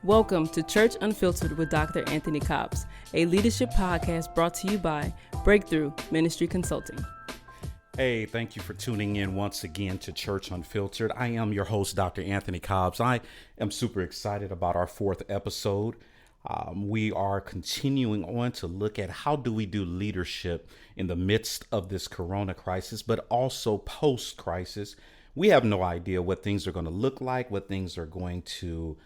Welcome to Church Unfiltered with Dr. Anthony Cobbs, a leadership podcast brought to you by Breakthrough Ministry Consulting. Hey, thank you for tuning in once again to Church Unfiltered. I am your host, Dr. Anthony Cobbs. I am super excited about our fourth episode. We are continuing on to look at how do we do leadership in the midst of this corona crisis, but also post-crisis. We have no idea what things are going to look like, what things are going to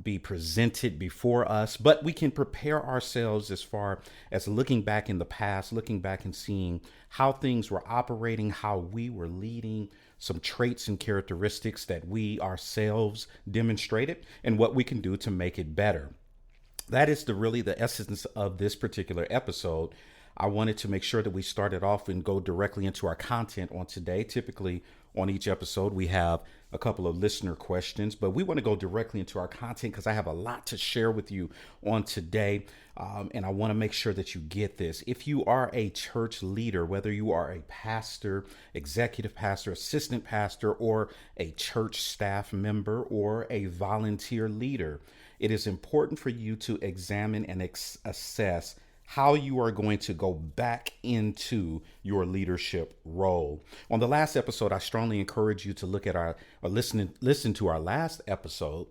be presented before us, but we can prepare ourselves as far as looking back in the past, looking back and seeing how things were operating, how we were leading, some traits and characteristics that we ourselves demonstrated, and what we can do to make it better. That is really the essence of this particular episode. I wanted to make sure that we started off and go directly into our content on today. Typically on each episode, we have a couple of listener questions, but we want to go directly into our content because I have a lot to share with you on today. And I want to make sure that you get this. If you are a church leader, whether you are a pastor, executive pastor, assistant pastor, or a church staff member, or a volunteer leader, it is important for you to examine and assess how you are going to go back into your leadership role. On the last episode, I strongly encourage you to look at listen to our last episode,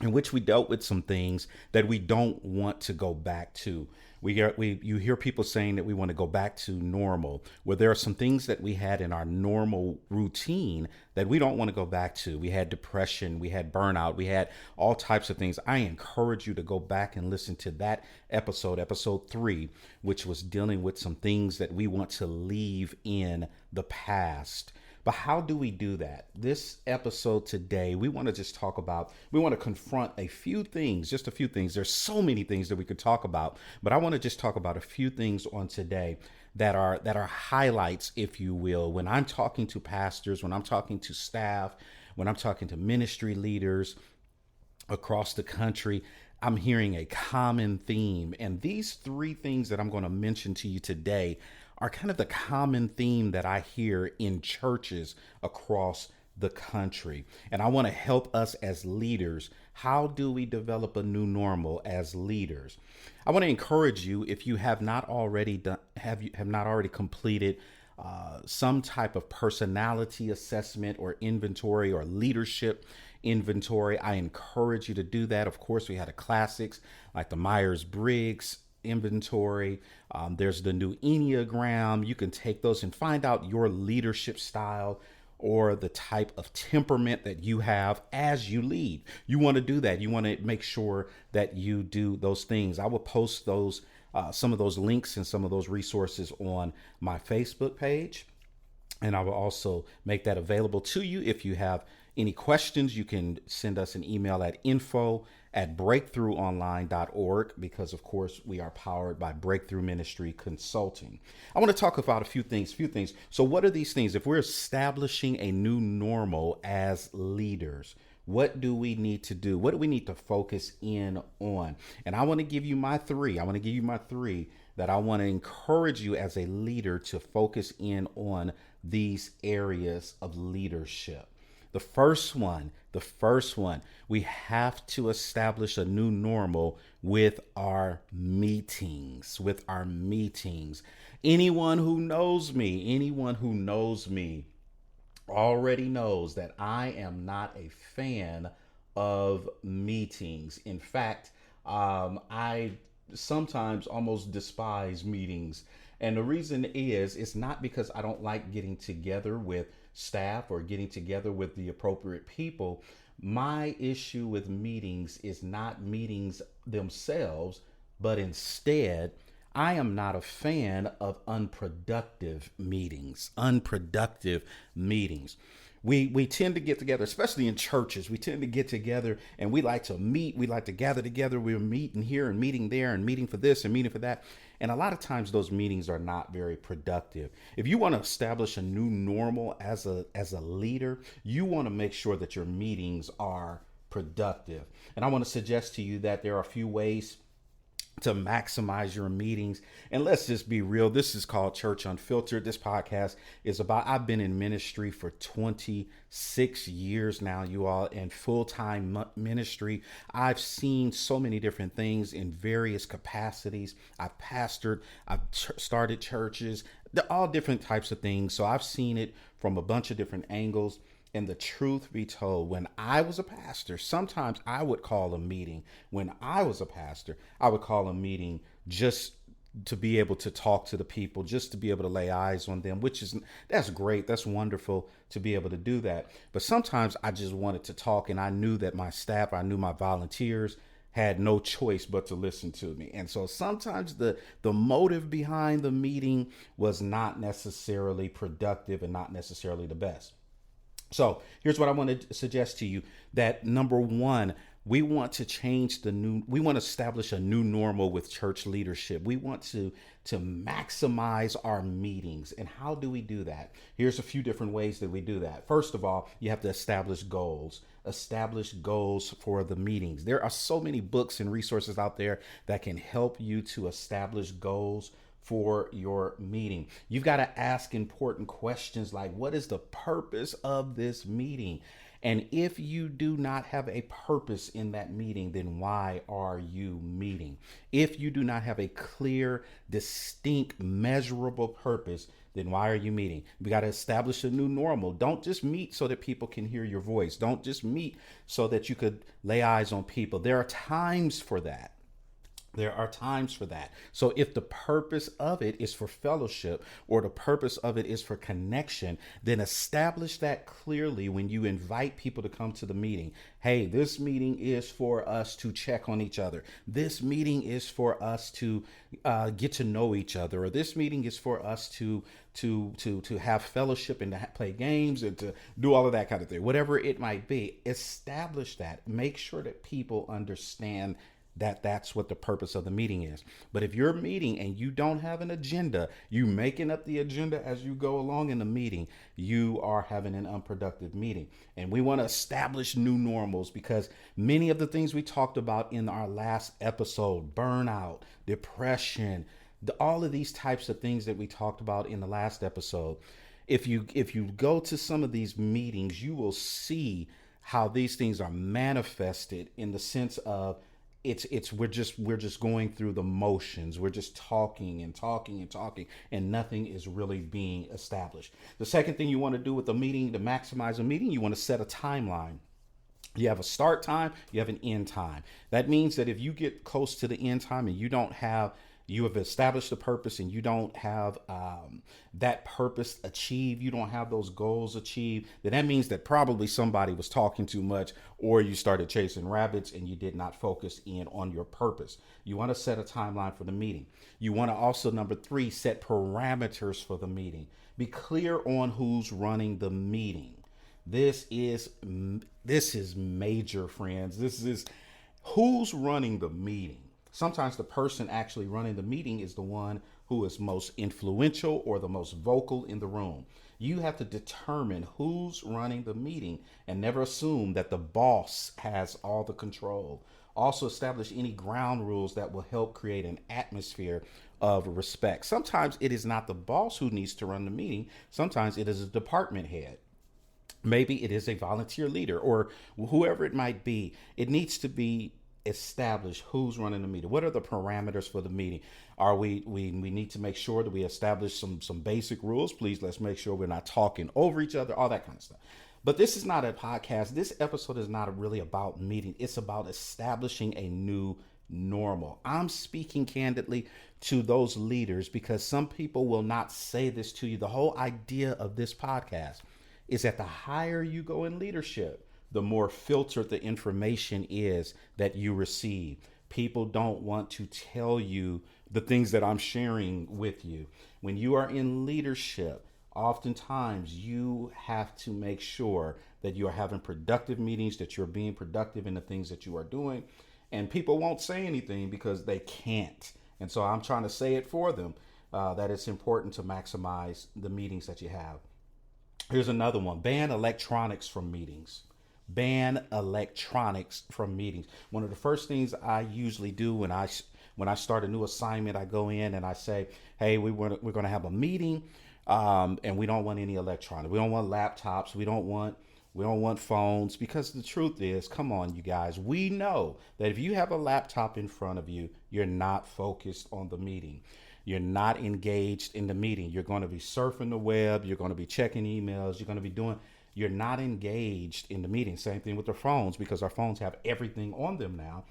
in which we dealt with some things that we don't want to go back to. You hear people saying that we want to go back to normal, where there are some things that we had in our normal routine that we don't want to go back to. We had depression, we had burnout, we had all types of things. I encourage you to go back and listen to that episode 3, which was dealing with some things that we want to leave in the past. But how do we do that? This episode today, we want to confront a few things, just a few things. There's so many things that we could talk about, but I want to just talk about a few things on today that are highlights, if you will. When I'm talking to pastors, when I'm talking to staff, when I'm talking to ministry leaders across the country, I'm hearing a common theme. And these 3 things that I'm going to mention to you today are kind of the common theme that I hear in churches across the country. And I want to help us as leaders. How do we develop a new normal as leaders? I want to encourage you, if you have not already completed some type of personality assessment or inventory or leadership inventory, I encourage you to do that. Of course, we had a classics like the Myers-Briggs inventory. There's the new Enneagram. You can take those and find out your leadership style or the type of temperament that you have as you lead. You want to do that. You want to make sure that you do those things. I will post those, some of those links and some of those resources on my Facebook page. And I will also make that available to you. If you have any questions, you can send us an email at info@breakthroughonline.org, because of course we are powered by Breakthrough Ministry Consulting. I want to talk about a few things. So what are these things? If we're establishing a new normal as leaders, what do we need to do? What do we need to focus in on? And I want to give you my 3. That I want to encourage you as a leader to focus in on these areas of leadership. The first one, we have to establish a new normal with our meetings, Anyone who knows me already knows that I am not a fan of meetings. In fact, I sometimes almost despise meetings. And the reason is, it's not because I don't like getting together with staff or getting together with the appropriate people. My issue with meetings is not meetings themselves, but instead, I am not a fan of unproductive meetings. We tend to get together, especially in churches. We tend to get together and we like to meet. We like to gather together. We're meeting here and meeting there and meeting for this and meeting for that. And a lot of times those meetings are not very productive. If you want to establish a new normal as a leader, you want to make sure that your meetings are productive. And I want to suggest to you that there are a few ways to maximize your meetings. And let's just be real. This is called Church Unfiltered. This podcast is about, I've been in ministry for 26 years now, you all, in full-time ministry. I've seen so many different things in various capacities. I've pastored, I've started churches, all different types of things. So I've seen it from a bunch of different angles. And the truth be told, when I was a pastor, sometimes I would call a meeting. When I was a pastor, I would call a meeting just to be able to talk to the people, just to be able to lay eyes on them, that's great. That's wonderful to be able to do that. But sometimes I just wanted to talk, and I knew that my staff, I knew my volunteers had no choice but to listen to me. And so sometimes the motive behind the meeting was not necessarily productive and not necessarily the best. So here's what I want to suggest to you, that number one, we want to we want to establish a new normal with church leadership. We want to maximize our meetings. And how do we do that? Here's a few different ways that we do that. First of all, you have to establish goals. Establish goals for the meetings. There are so many books and resources out there that can help you to establish goals for your meeting. You've got to ask important questions like, what is the purpose of this meeting? And if you do not have a purpose in that meeting, then why are you meeting? If you do not have a clear, distinct, measurable purpose, then why are you meeting? We got to establish a new normal. Don't just meet so that people can hear your voice. Don't just meet so that you could lay eyes on people. There are times for that. There are times for that. So if the purpose of it is for fellowship, or the purpose of it is for connection, then establish that clearly when you invite people to come to the meeting. Hey, this meeting is for us to check on each other. This meeting is for us to get to know each other. Or this meeting is for us to have fellowship and to play games and to do all of that kind of thing. Whatever it might be, establish that. Make sure that people understand that that's what the purpose of the meeting is. But if you're meeting and you don't have an agenda, you making up the agenda as you go along in the meeting, you are having an unproductive meeting. And we want to establish new normals, because many of the things we talked about in our last episode, burnout, depression, all of these types of things that we talked about in the last episode, if you go to some of these meetings, you will see how these things are manifested, in the sense of we're just going through the motions. We're just talking and talking and talking, and nothing is really being established. The second thing you want to do with a meeting, to maximize a meeting, you want to set a timeline. You have a start time, you have an end time. That means that if you get close to the end time and you have established a purpose and you don't have that purpose achieved, you don't have those goals achieved, then that means that probably somebody was talking too much, or you started chasing rabbits and you did not focus in on your purpose. You want to set a timeline for the meeting. You want to also, number 3, set parameters for the meeting. Be clear on who's running the meeting. This is major, friends. This is who's running the meeting. Sometimes the person actually running the meeting is the one who is most influential or the most vocal in the room. You have to determine who's running the meeting and never assume that the boss has all the control. Also, establish any ground rules that will help create an atmosphere of respect. Sometimes it is not the boss who needs to run the meeting. Sometimes it is a department head. Maybe it is a volunteer leader, or whoever it might be. It needs to be establish who's running the meeting. What are the parameters for the meeting? We need to make sure that we establish some basic rules. Please, let's make sure we're not talking over each other, all that kind of stuff. But this is not a podcast. This episode is not really about meeting. It's about establishing a new normal. I'm speaking candidly to those leaders, because some people will not say this to you. The whole idea of this podcast is that the higher you go in leadership, the more filtered the information is that you receive. People don't want to tell you the things that I'm sharing with you. When you are in leadership, oftentimes you have to make sure that you are having productive meetings, that you're being productive in the things that you are doing. And people won't say anything because they can't. And so I'm trying to say it for them, that it's important to maximize the meetings that you have. Here's another one. Ban electronics from meetings. Ban electronics from meetings. One of the first things I usually do when When I start a new assignment, I go in and I say, hey, we're going to have a meeting, and we don't want any electronics. We don't want laptops. We don't want phones, because the truth is, come on, you guys, we know that if you have a laptop in front of you, you're not focused on the meeting. You're not engaged in the meeting. You're going to be surfing the web. You're going to be checking emails. You're going to be you're not engaged in the meeting. Same thing with the phones, because our phones have everything on them now.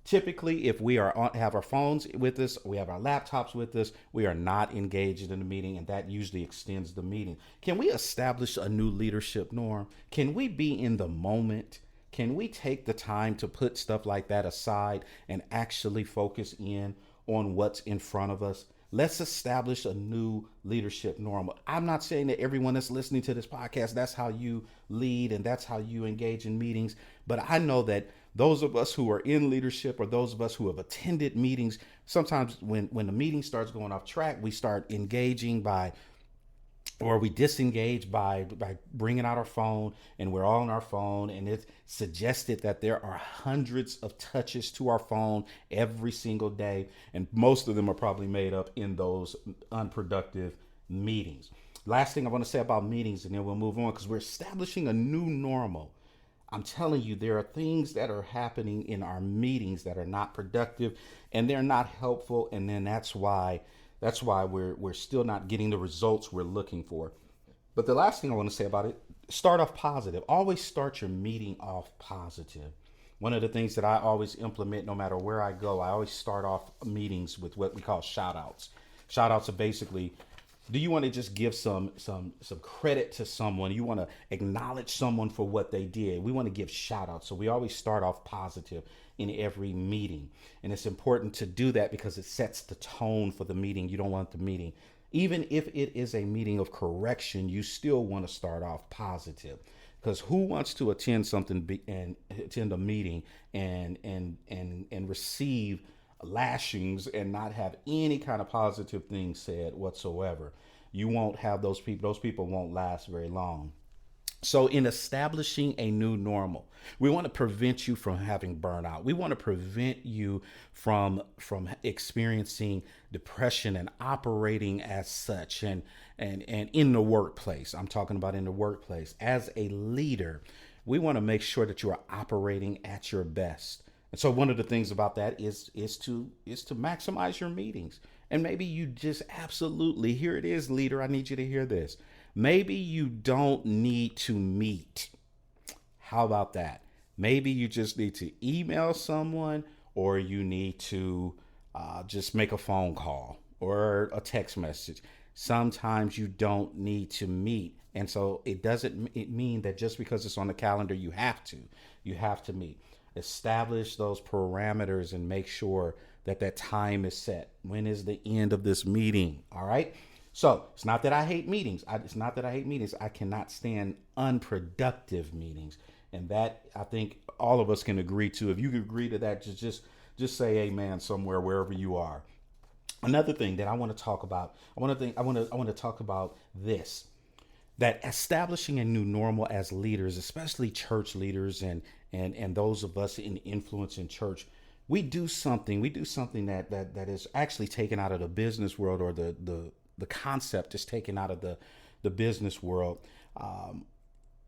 Typically, if we have our phones with us, we have our laptops with us, we are not engaged in the meeting, and that usually extends the meeting. Can we establish a new leadership norm? Can we be in the moment? Can we take the time to put stuff like that aside and actually focus in on what's in front of us? Let's establish a new leadership norm. I'm not saying that everyone that's listening to this podcast, that's how you lead and that's how you engage in meetings. But I know that those of us who are in leadership, or those of us who have attended meetings, sometimes when the meeting starts going off track, we start engaging or we disengage by bringing out our phone, and we're all on our phone, and it's suggested that there are hundreds of touches to our phone every single day, and most of them are probably made up in those unproductive meetings. Last thing I want to say about meetings, and then we'll move on, because we're establishing a new normal. I'm telling you, there are things that are happening in our meetings that are not productive, and they're not helpful, and then that's why we're still not getting the results we're looking for. But the last thing I want to say about it, start off positive. Always start your meeting off positive. One of the things that I always implement, no matter where I go, I always start off meetings with what we call shout outs. Shout outs are basically, do you want to just give some credit to someone? You want to acknowledge someone for what they did. We want to give shout outs. So we always start off positive in every meeting. And it's important to do that because it sets the tone for the meeting. You don't want the meeting, even if it is a meeting of correction, you still want to start off positive. Because who wants to attend and attend a meeting and receive lashings and not have any kind of positive things said whatsoever? You won't have those people won't last very long. So in establishing a new normal, we want to prevent you from having burnout. We want to prevent you from experiencing depression and operating as such, and in the workplace. I'm talking about in the workplace. As a leader, we want to make sure that you are operating at your best. And so one of the things about that is to maximize your meetings. And maybe you just absolutely, here it is, leader, I need you to hear this. Maybe you don't need to meet. How about that? Maybe you just need to email someone, or you need to just make a phone call or a text message. Sometimes you don't need to meet. And so it doesn't mean that just because it's on the calendar, you have to meet. Establish those parameters and make sure that time is set. When is the end of this meeting? All right. So it's not that I hate meetings. I cannot stand unproductive meetings. And that, I think all of us can agree to. If you can agree to that, just say amen somewhere, wherever you are. Another thing that I want to talk about, I want to talk about this, that establishing a new normal as leaders, especially church leaders and those of us in influence in church, we do something that is actually taken out of the business world, or the concept is taken out of the business world.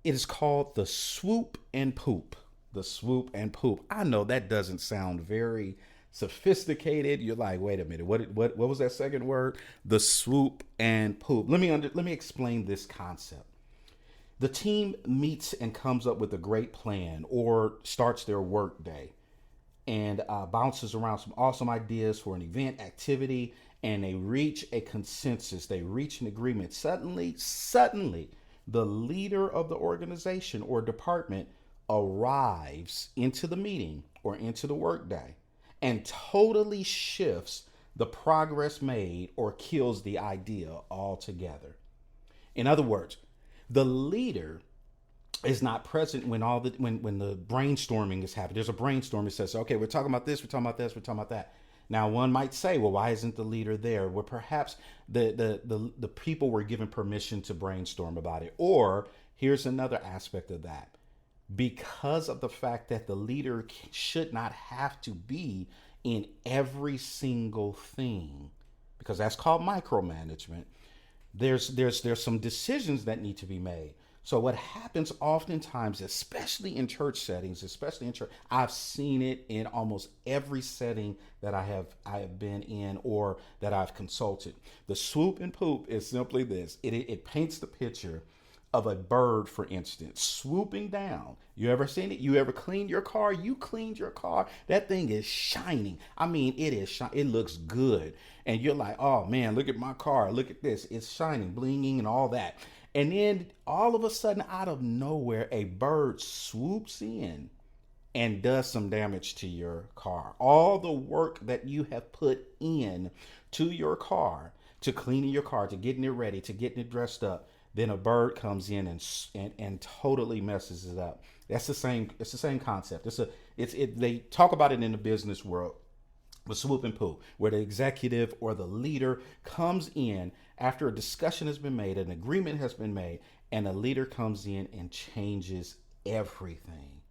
It is called the swoop and poop. The swoop and poop. I know that doesn't sound very sophisticated. You're like, wait a minute, what was that second word? The swoop and poop. Let me explain this concept. The team meets and comes up with a great plan, or starts their work day, and bounces around some awesome ideas for an event, activity, and they reach a consensus. They reach an agreement. Suddenly, the leader of the organization or department arrives into the meeting or into the workday and totally shifts the progress made or kills the idea altogether. In other words, the leader is not present when the brainstorming is happening. There's a brainstorm. It says, okay, we're talking about this, we're talking about this, we're talking about that. Now, one might say, well, why isn't the leader there? Well, perhaps the people were given permission to brainstorm about it. Or here's another aspect of that. Because of the fact that the leader should not have to be in every single thing, because that's called micromanagement. There's some decisions that need to be made. So what happens oftentimes, especially in church settings, especially in church, I've seen it in almost every setting that I have been in or that I've consulted. The swoop and poop is simply this. It paints the picture of a bird, for instance, swooping down. You ever seen it? You ever cleaned your car? You cleaned your car. That thing is shining. I mean, it is shining. It looks good. And you're like, oh man, look at my car. Look at this. It's shining, blinging, and all that. And then all of a sudden, out of nowhere, a bird swoops in and does some damage to your car. All the work that you have put in to your car, to cleaning your car, to getting it ready, to getting it dressed up, then a bird comes in and totally messes it up. That's the same. It's the same concept. They talk about it in the business world with swoop and poo, where the executive or the leader comes in after a discussion has been made, an agreement has been made, and the leader comes in and changes everything.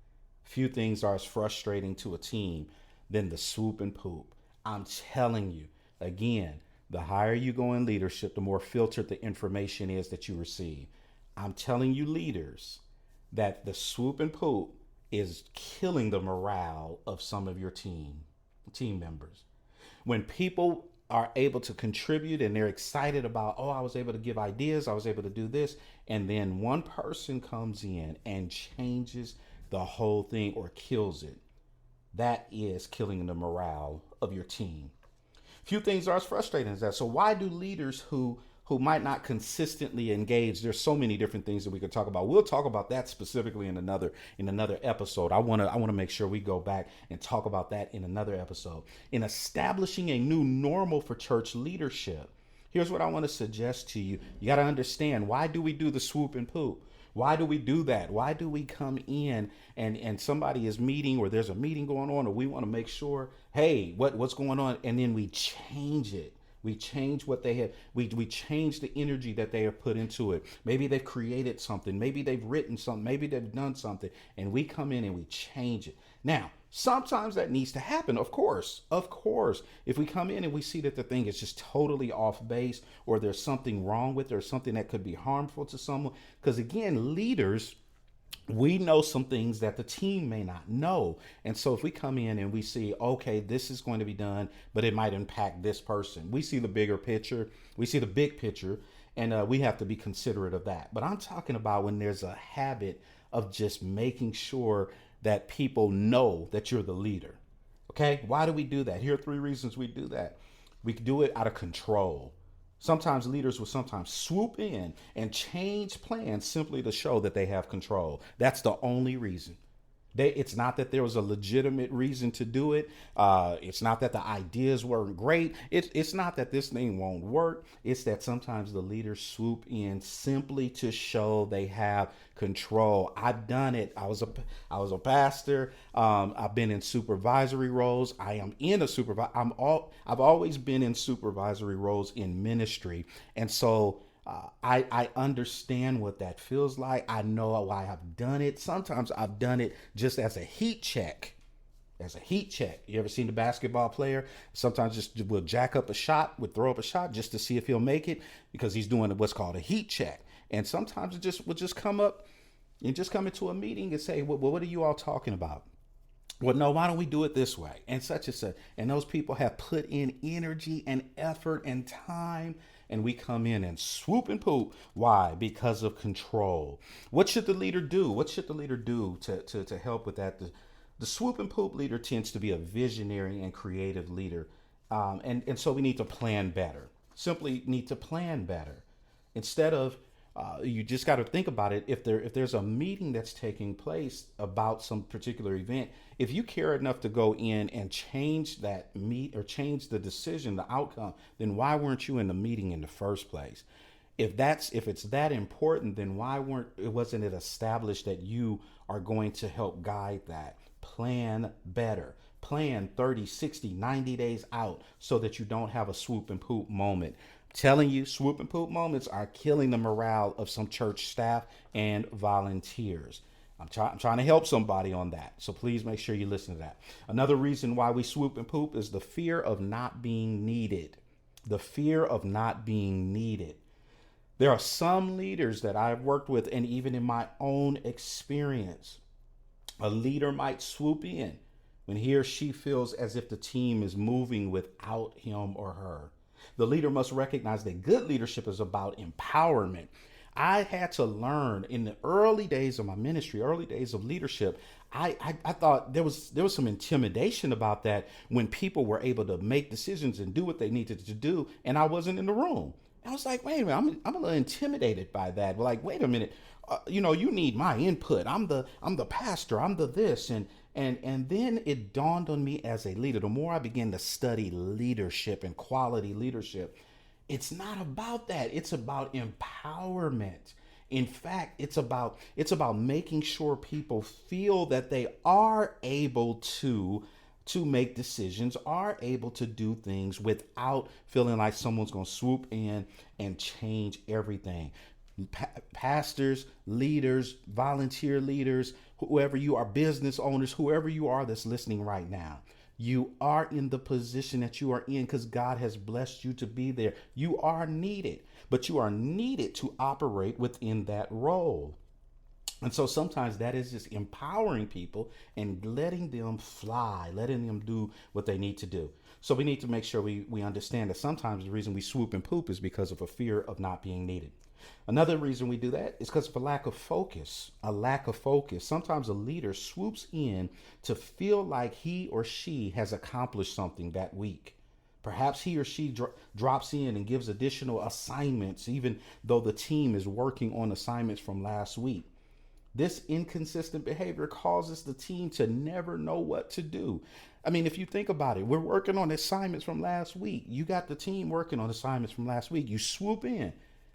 Few things are as frustrating to a team than the swoop and poop. I'm telling you, again, the higher you go in leadership, the more filtered the information is that you receive. I'm telling you, leaders, that the swoop and poop is killing the morale of some of your team members. When people are able to contribute and they're excited about, oh, I was able to give ideas, I was able to do this, and then one person comes in and changes the whole thing or kills it, that is killing the morale of your team. Few things are as frustrating as that. So why do leaders who might not consistently engage? There's so many different things that we could talk about. We'll talk about that specifically in another episode. I want to make sure we go back and talk about that in another episode. In establishing a new normal for church leadership, here's what I want to suggest to you. You got to understand, why do we do the swoop and poop? Why do we do that? Why do we come in and somebody is meeting, or there's a meeting going on, or we want to make sure, hey, what's going on? And then we change it. We change what they have. We change the energy that they have put into it. Maybe they've created something. Maybe they've written something. Maybe they've done something. And we come in and we change it. Now, sometimes that needs to happen, of course. Of course. If we come in and we see that the thing is just totally off base, or there's something wrong with it, or something that could be harmful to someone. Because again, leaders, we know some things that the team may not know. And so if we come in and we see, okay, this is going to be done, but it might impact this person. We see the bigger picture. We see the big picture, and we have to be considerate of that. But I'm talking about when there's a habit of just making sure that people know that you're the leader. Okay? Why do we do that? Here are 3 reasons we do that. We do it out of control. Sometimes leaders will sometimes swoop in and change plans simply to show that they have control. That's the only reason. It's not that there was a legitimate reason to do it. It's not that the ideas weren't great. It's not that this thing won't work. It's that sometimes the leaders swoop in simply to show they have control. I've done it. I was a pastor. I've been in supervisory roles. I am in a I've always been in supervisory roles in ministry, and so I understand what that feels like. I know why I've done it. Sometimes I've done it just as a heat check. You ever seen the basketball player? Sometimes just will jack up a shot, would throw up a shot just to see if he'll make it, because he's doing what's called a heat check. And sometimes it will just come up and just come into a meeting and say, well, what are you all talking about? Well, no, why don't we do it this way? And such and such. And those people have put in energy and effort and time, and we come in and swoop and poop. Why? Because of control. What should the leader do? What should the leader do to help with that? The swoop and poop leader tends to be a visionary and creative leader. And so we need to plan better. Simply need to plan better. Instead of you just got to think about it. If there's a meeting that's taking place about some particular event, if you care enough to go in and change that change the decision, the outcome, then why weren't you in the meeting in the first place? If it's that important, then why wasn't it established that you are going to help guide that? Plan better. Plan 30, 60, 90 days out so that you don't have a swoop and poop moment. Telling you, swoop and poop moments are killing the morale of some church staff and volunteers. I'm trying to help somebody on that. So please make sure you listen to that. Another reason why we swoop and poop is the fear of not being needed. The fear of not being needed. There are some leaders that I've worked with, and even in my own experience, a leader might swoop in when he or she feels as if the team is moving without him or her. The leader must recognize that good leadership is about empowerment. I had to learn in the early days of my ministry, early days of leadership. I thought there was some intimidation about that when people were able to make decisions and do what they needed to do, and I wasn't in the room. I was like, wait a minute, I'm a little intimidated by that. Like, wait a minute, you need my input. I'm the pastor. I'm the this, and then it dawned on me as a leader. The more I began to study leadership and quality leadership, it's not about that. It's about empowerment. In fact, it's about making sure people feel that they are able to make decisions, are able to do things without feeling like someone's going to swoop in and change everything. Pastors, leaders, volunteer leaders, whoever you are, business owners, whoever you are that's listening right now, you are in the position that you are in because God has blessed you to be there. You are needed, but you are needed to operate within that role. And so sometimes that is just empowering people and letting them fly, letting them do what they need to do. So we need to make sure we understand that sometimes the reason we swoop and poop is because of a fear of not being needed. Another reason we do that is because of a lack of focus. A lack of focus. Sometimes a leader swoops in to feel like he or she has accomplished something that week. Perhaps he or she drops in and gives additional assignments, even though the team is working on assignments from last week. This inconsistent behavior causes the team to never know what to do. I mean, if you think about it, we're working on assignments from last week. You got the team working on assignments from last week. You swoop in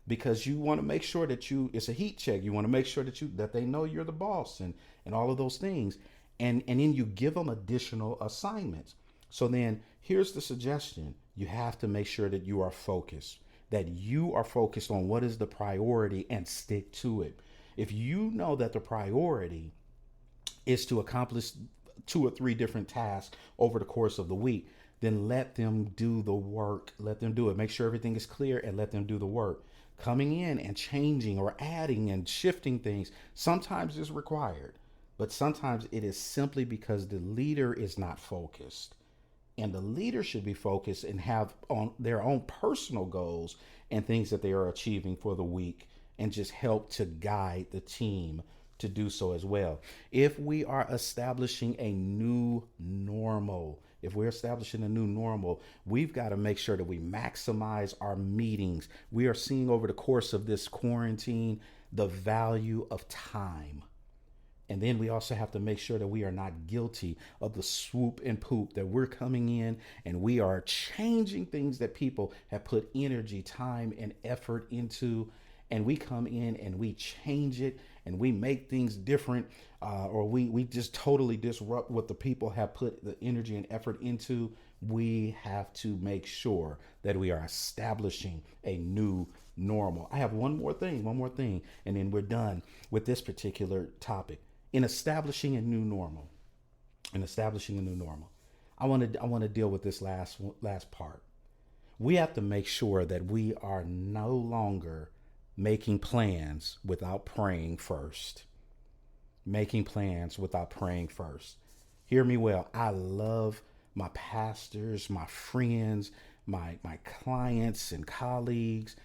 because you want to make sure that it's a heat check. You want to make sure that they know you're the boss and all of those things. And then you give them additional assignments. So then here's the suggestion. You have to make sure that you are focused, on what is the priority and stick to it. If you know that the priority is to accomplish 2 or 3 different tasks over the course of the week, then let them do the work. Let them do it. Make sure everything is clear and let them do the work. Coming in and changing or adding and shifting things sometimes is required, but sometimes it is simply because the leader is not focused. And the leader should be focused and have on their own personal goals and things that they are achieving for the week, and just help to guide the team to do so as well. If we are establishing a new normal, we've got to make sure that we maximize our meetings. We are seeing over the course of this quarantine the value of time. And then we also have to make sure that we are not guilty of the swoop and poop, that we're coming in and we are changing things that people have put energy, time, and effort into. And we come in and we change it and we make things different, or we just totally disrupt what the people have put the energy and effort into. We have to make sure that we are establishing a new normal. I have one more thing, and then we're done with this particular topic. In establishing a new normal, I want to deal with this last part. We have to make sure that we are no longer making plans without praying first. Hear me well. I love my pastors, my friends, my clients and colleagues.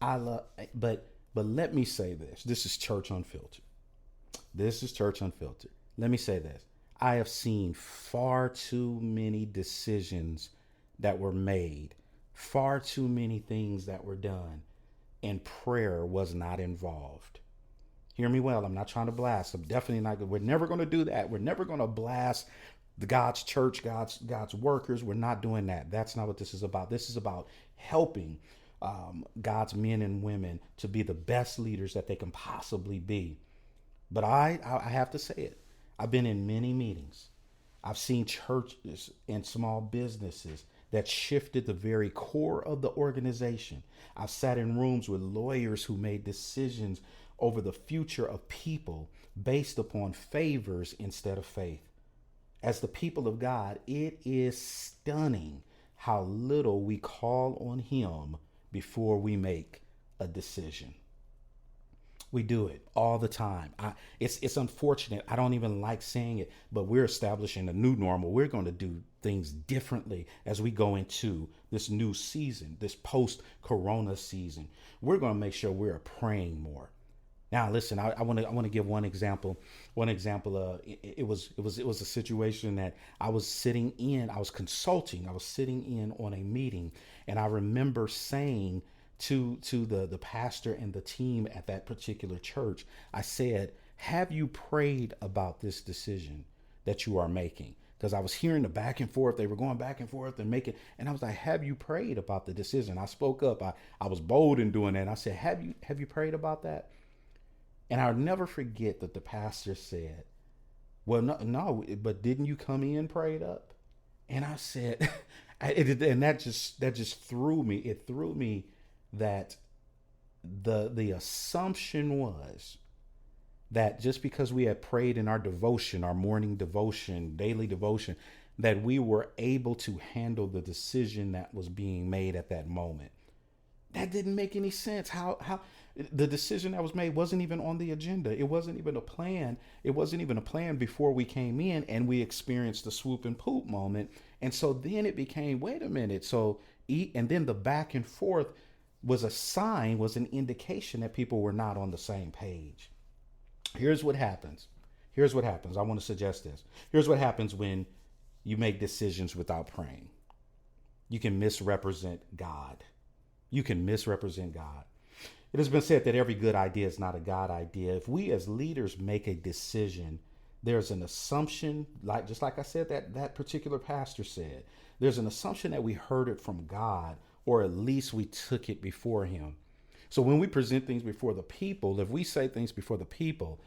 But let me say this. This is Church Unfiltered. Let me say this. I have seen far too many decisions that were made, far too many things that were done, and prayer was not involved. Hear me well. I'm not trying to blast. I'm definitely not. We're never going to do that. We're never going to blast God's church, God's workers. We're not doing that. That's not what this is about. This is about helping God's men and women to be the best leaders that they can possibly be. But I have to say it. I've been in many meetings. I've seen churches and small businesses that shifted the very core of the organization. I've sat in rooms with lawyers who made decisions over the future of people based upon favors instead of faith. As the people of God, it is stunning how little we call on Him before we make a decision. We do it all the time. It's unfortunate. I don't even like saying it, but we're establishing a new normal. We're going to do things differently as we go into this new season, this post-corona season. We're going to make sure we're praying more. Now, listen, I want to give one example. It was a situation that I was sitting in. I was consulting. I was sitting in on a meeting, and I remember saying to the pastor and the team at that particular church, I said, have you prayed about this decision that you are making? Because I was hearing the back and forth. They were going back and forth and making, and I was like, have you prayed about the decision? I spoke up. I was bold in doing that. And I said, have you prayed about that? And I'll never forget that the pastor said, well, no, but didn't you come in prayed up? And I said, and that just threw me. It threw me that the assumption was that just because we had prayed in our devotion, our morning devotion, daily devotion, that we were able to handle the decision that was being made at that moment. That didn't make any sense. How the decision that was made wasn't even on the agenda. It wasn't even a plan. It wasn't even a plan before we came in and we experienced the swoop and poop moment. And so then it became, wait a minute. And then the back and forth was a sign, was an indication that people were not on the same page. Here's what happens. I want to suggest this. Here's what happens when you make decisions without praying. You can misrepresent God. It has been said that every good idea is not a God idea. If we as leaders make a decision, there's an assumption, just like I said, that particular pastor said, there's an assumption that we heard it from God, or at least we took it before Him. So when we present things before the people, if we say things before the people,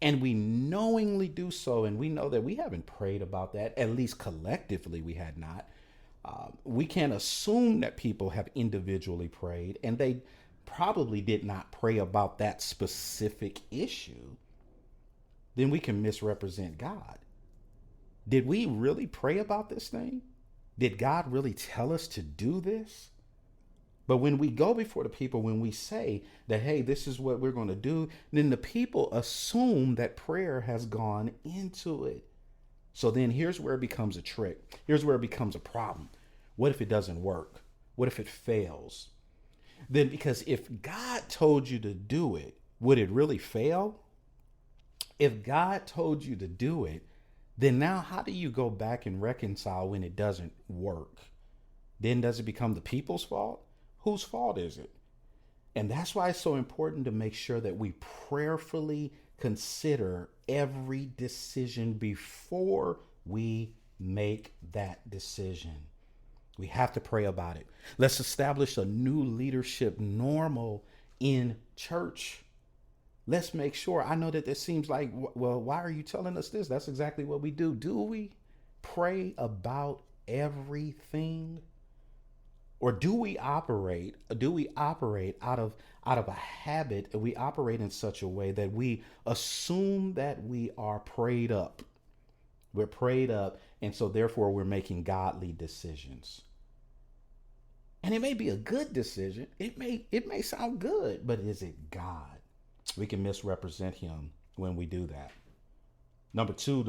and we knowingly do so, and we know that we haven't prayed about that, at least collectively we had not, we can't assume that people have individually prayed, and they probably did not pray about that specific issue. Then we can misrepresent God. Did we really pray about this thing? Did God really tell us to do this? But when we go before the people, when we say that, hey, this is what we're going to do, then the people assume that prayer has gone into it. So then here's where it becomes a trick. Here's where it becomes a problem. What if it doesn't work? What if it fails? Then, because if God told you to do it, would it really fail? If God told you to do it, then now how do you go back and reconcile when it doesn't work? Then does it become the people's fault? Whose fault is it? And that's why it's so important to make sure that we prayerfully consider every decision before we make that decision. We have to pray about it. Let's establish a new leadership normal in church. Let's make sure. I know that this seems like, well, why are you telling us this? That's exactly what we do. Do we pray about everything? Or do we operate out of a habit? We operate in such a way that we assume that we are prayed up. We're prayed up, and so therefore we're making godly decisions. And it may be a good decision. It may sound good, but is it God? We can misrepresent Him when we do that. Number two,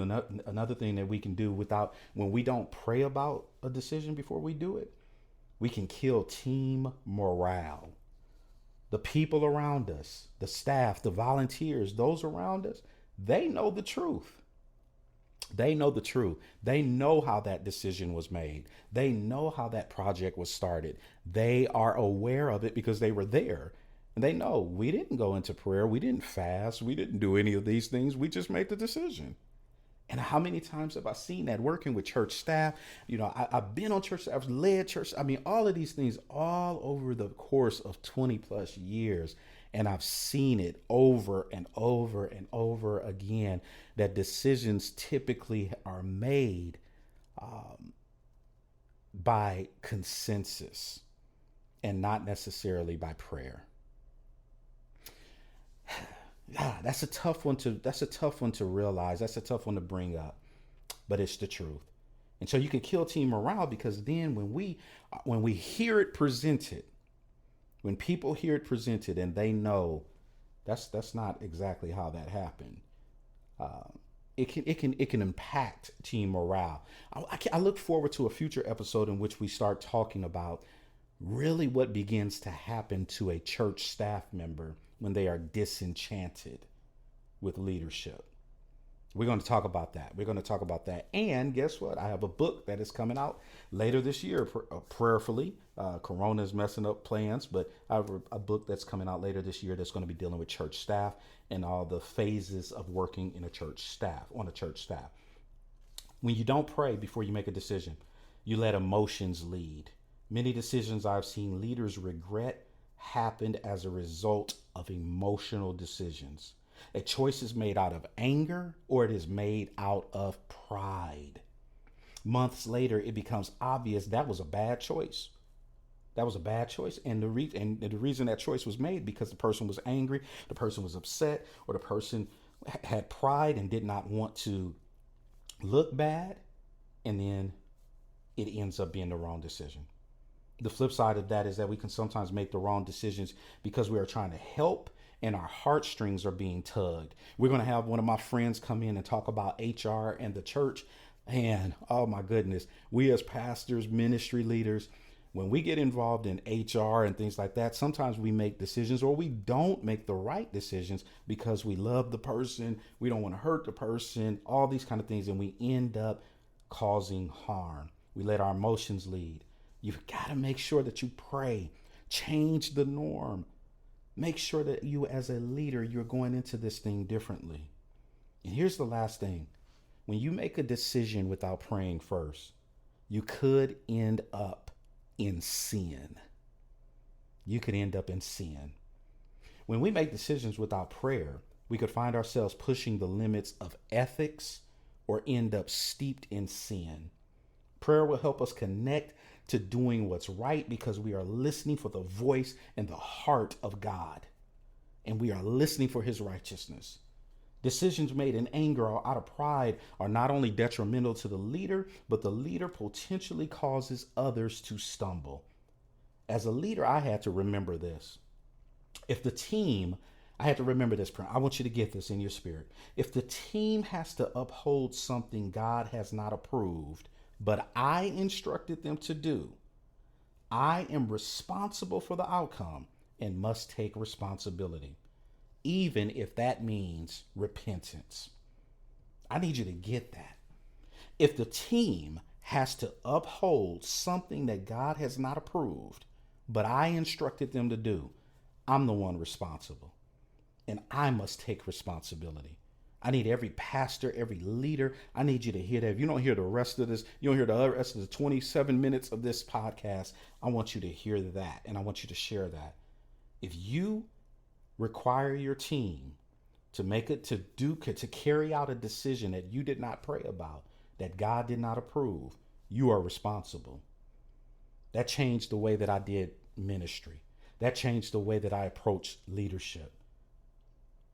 another thing that we can do when we don't pray about a decision before we do it, we can kill team morale. The people around us, the staff, the volunteers, those around us, they know the truth. They know the truth. They know how that decision was made. They know how that project was started. They are aware of it because they were there. And they know we didn't go into prayer. We didn't fast. We didn't do any of these things. We just made the decision. And how many times have I seen that working with church staff? You know, I've been on church, I've led church. I mean, all of these things all over the course of 20 plus years. And I've seen it over and over and over again, that decisions typically are made by consensus and not necessarily by prayer. That's a tough one to realize. That's a tough one to bring up, but it's the truth. And so you can kill team morale because then when we hear it presented, when people hear it presented and they know that's not exactly how that happened, it can impact team morale. I look forward to a future episode in which we start talking about really what begins to happen to a church staff member when they are disenchanted with leadership. We're going to talk about that. We're going to talk about that. And guess what? I have a book that is coming out later this year, prayerfully. Corona is messing up plans, but I have a book that's coming out later this year that's going to be dealing with church staff and all the phases of working in a church staff, on a church staff. When you don't pray before you make a decision, you let emotions lead. Many decisions I've seen leaders regret happened as a result of emotional decisions. A choice is made out of anger or it is made out of pride. Months later, it becomes obvious that was a bad choice. That was a bad choice. And the reason that choice was made because the person was angry, the person was upset, or the person had pride and did not want to look bad. And then it ends up being the wrong decision. The flip side of that is that we can sometimes make the wrong decisions because we are trying to help and our heartstrings are being tugged. We're going to have one of my friends come in and talk about HR and the church. And oh my goodness, we as pastors, ministry leaders, when we get involved in HR and things like that, sometimes we make decisions or we don't make the right decisions because we love the person. We don't want to hurt the person, all these kind of things. And we end up causing harm. We let our emotions lead. You've got to make sure that you pray, change the norm. Make sure that you as a leader, you're going into this thing differently. And here's the last thing. When you make a decision without praying first, you could end up in sin. You could end up in sin. When we make decisions without prayer, we could find ourselves pushing the limits of ethics or end up steeped in sin. Prayer will help us connect to doing what's right because we are listening for the voice and the heart of God. And we are listening for his righteousness. Decisions made in anger or out of pride are not only detrimental to the leader, but the leader potentially causes others to stumble. As a leader, I had to remember this. I had to remember this. I want you to get this in your spirit. If the team has to uphold something God has not approved, but I instructed them to do, I am responsible for the outcome and must take responsibility, even if that means repentance. I need you to get that. If the team has to uphold something that God has not approved, but I instructed them to do, I'm the one responsible, and I must take responsibility. I need every pastor, every leader. I need you to hear that. If you don't hear the rest of this, you don't hear the rest of the 27 minutes of this podcast, I want you to hear that. And I want you to share that. If you require your team to carry out a decision that you did not pray about, that God did not approve, you are responsible. That changed the way that I did ministry. That changed the way that I approached leadership.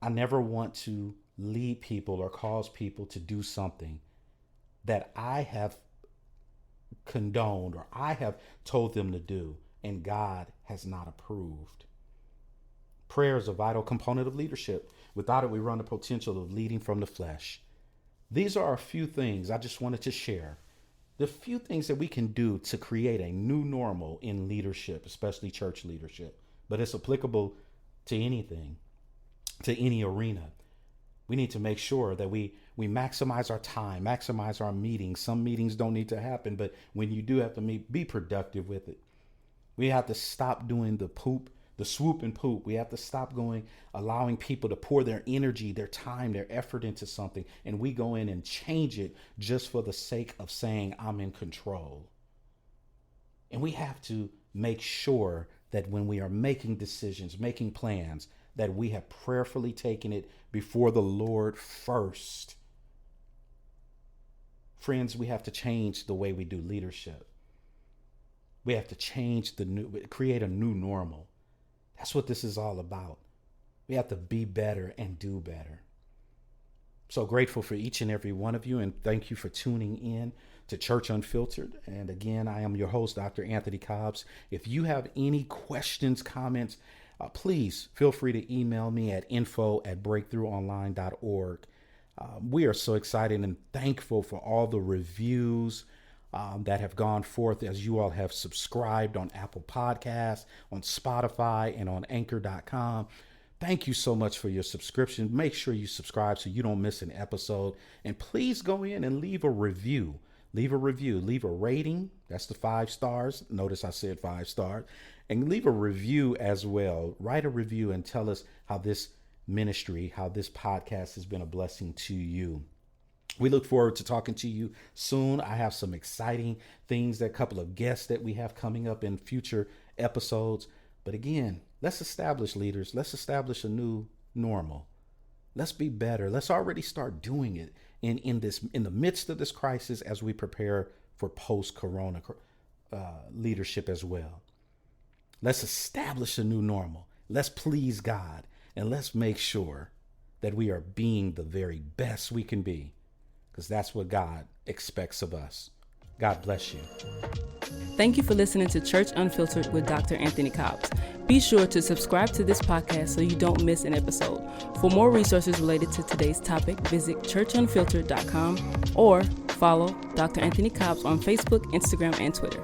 I never want to lead people or cause people to do something that I have condoned or I have told them to do and God has not approved. Prayer is a vital component of leadership. Without it, we run the potential of leading from the flesh. These are a few things I just wanted to share. The few things that we can do to create a new normal in leadership, especially church leadership, but it's applicable to anything, to any arena. We need to make sure that we maximize our time, maximize our meetings. Some meetings don't need to happen, but when you do have to meet, be productive with it. We have to stop doing the swoop and poop. We have to stop allowing people to pour their energy, their time, their effort into something, and we go in and change it just for the sake of saying I'm in control. And we have to make sure that when we are making decisions, making plans, that we have prayerfully taken it before the Lord first. Friends, we have to change the way we do leadership. We have to create a new normal. That's what this is all about. We have to be better and do better. So grateful for each and every one of you, and thank you for tuning in to Church Unfiltered. And again, I am your host, Dr. Anthony Cobbs. If you have any questions, comments, please feel free to email me at info@breakthroughonline.org. We are so excited and thankful for all the reviews that have gone forth as you all have subscribed on Apple Podcasts, on Spotify, and on Anchor.com. Thank you so much for your subscription. Make sure you subscribe so you don't miss an episode. And please go in and leave a review. Leave a rating. That's the 5 stars. Notice I said 5 stars. And leave a review as well. Write a review and tell us how this ministry, how this podcast has been a blessing to you. We look forward to talking to you soon. I have some exciting things, a couple of guests that we have coming up in future episodes. But again, let's establish, leaders. Let's establish a new normal. Let's be better. Let's already start doing it in the midst of this crisis as we prepare for post-corona leadership as well. Let's establish a new normal. Let's please God, and let's make sure that we are being the very best we can be, because that's what God expects of us. God bless you. Thank you for listening to Church Unfiltered with Dr. Anthony Cobbs. Be sure to subscribe to this podcast so you don't miss an episode. For more resources related to today's topic, visit churchunfiltered.com or follow Dr. Anthony Cobbs on Facebook, Instagram, and Twitter.